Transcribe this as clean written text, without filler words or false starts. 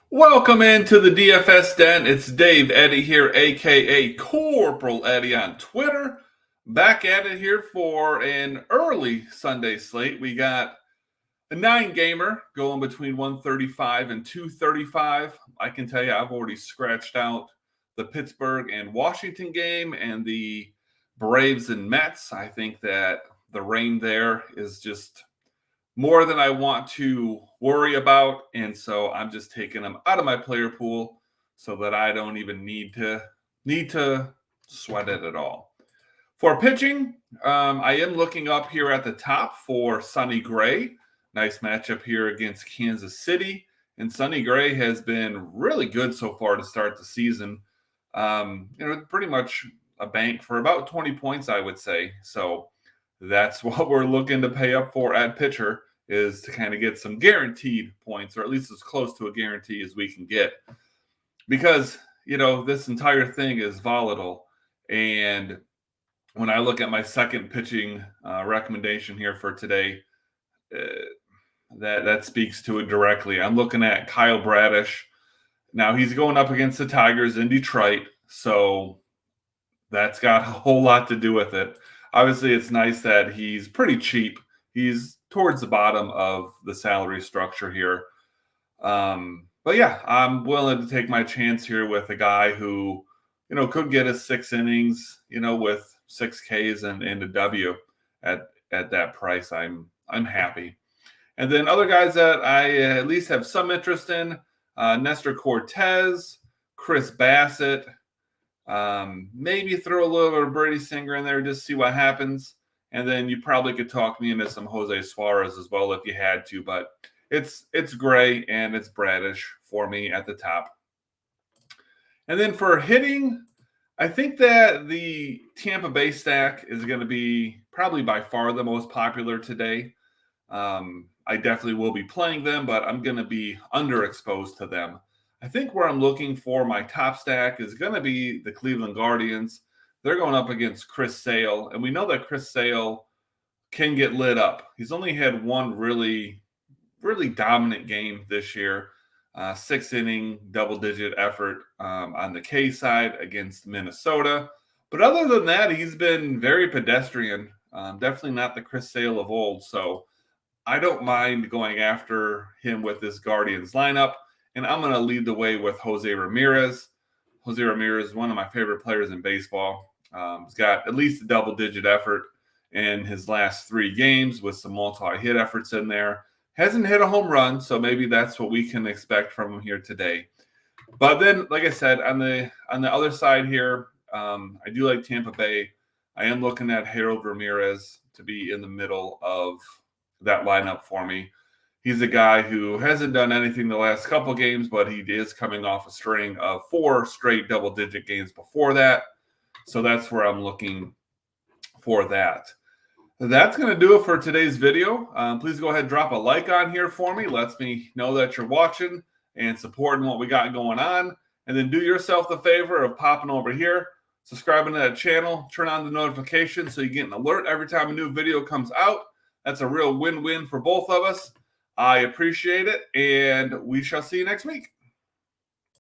Welcome into the DFS Den. It's Dave Eddy here, aka Corporal Eddie on Twitter. Back at it here for an early Sunday slate. We got a 9-gamer going between 135 and 235. I can tell you I've already scratched out the Pittsburgh and Washington game and the Braves and Mets. I think that the rain there is just more than I want to worry about. And so I'm just taking them out of my player pool so that I don't even need to sweat it at all. For pitching, I am looking up here at the top for Sonny Gray. Nice matchup here against Kansas City. And Sonny Gray has been really good so far to start the season. Pretty much a bank for about 20 points, I would say. So that's what we're looking to pay up for at pitcher, is to kind of get some guaranteed points, or at least as close to a guarantee as we can get. Because, this entire thing is volatile. And when I look at my second pitching recommendation here for today, that speaks to it directly. I'm looking at Kyle Bradish. Now, he's going up against the Tigers in Detroit, so that's got a whole lot to do with it. Obviously, it's nice that he's pretty cheap. He's towards the bottom of the salary structure here. But yeah, I'm willing to take my chance here with a guy who, could get us 6 innings, with 6 Ks and a W at that price. I'm happy. And then other guys that I at least have some interest in, Nestor Cortez, Chris Bassett, maybe throw a little bit of Brady Singer in there, just see what happens. And then you probably could talk me into some Jose Suarez as well if you had to, but it's Gray and it's Bradish for me at the top. And then for hitting, I think that the Tampa Bay stack is going to be probably by far the most popular today. I definitely will be playing them, but I'm going to be underexposed to them. I think where I'm looking for my top stack is going to be the Cleveland Guardians. They're going up against Chris Sale, and we know that Chris Sale can get lit up. He's only had one really, really dominant game this year, 6-inning, double-digit effort on the K side against Minnesota. But other than that, he's been very pedestrian, definitely not the Chris Sale of old. So I don't mind going after him with this Guardians lineup, and I'm going to lead the way with Jose Ramirez. Jose Ramirez is one of my favorite players in baseball. He's got at least a double-digit effort in his last 3 games with some multi-hit efforts in there. Hasn't hit a home run, so maybe that's what we can expect from him here today. But then, like I said, on the other side here, I do like Tampa Bay. I am looking at Harold Ramirez to be in the middle of that lineup for me. He's a guy who hasn't done anything the last couple games, but he is coming off a string of 4 straight double-digit games before that. So that's where I'm looking for that. That's going to do it for today's video. Please go ahead and drop a like on here for me. Lets me know that you're watching and supporting what we got going on. And then do yourself the favor of popping over here, subscribing to that channel, turn on the notifications so you get an alert every time a new video comes out. That's a real win-win for both of us. I appreciate it, and we shall see you next week.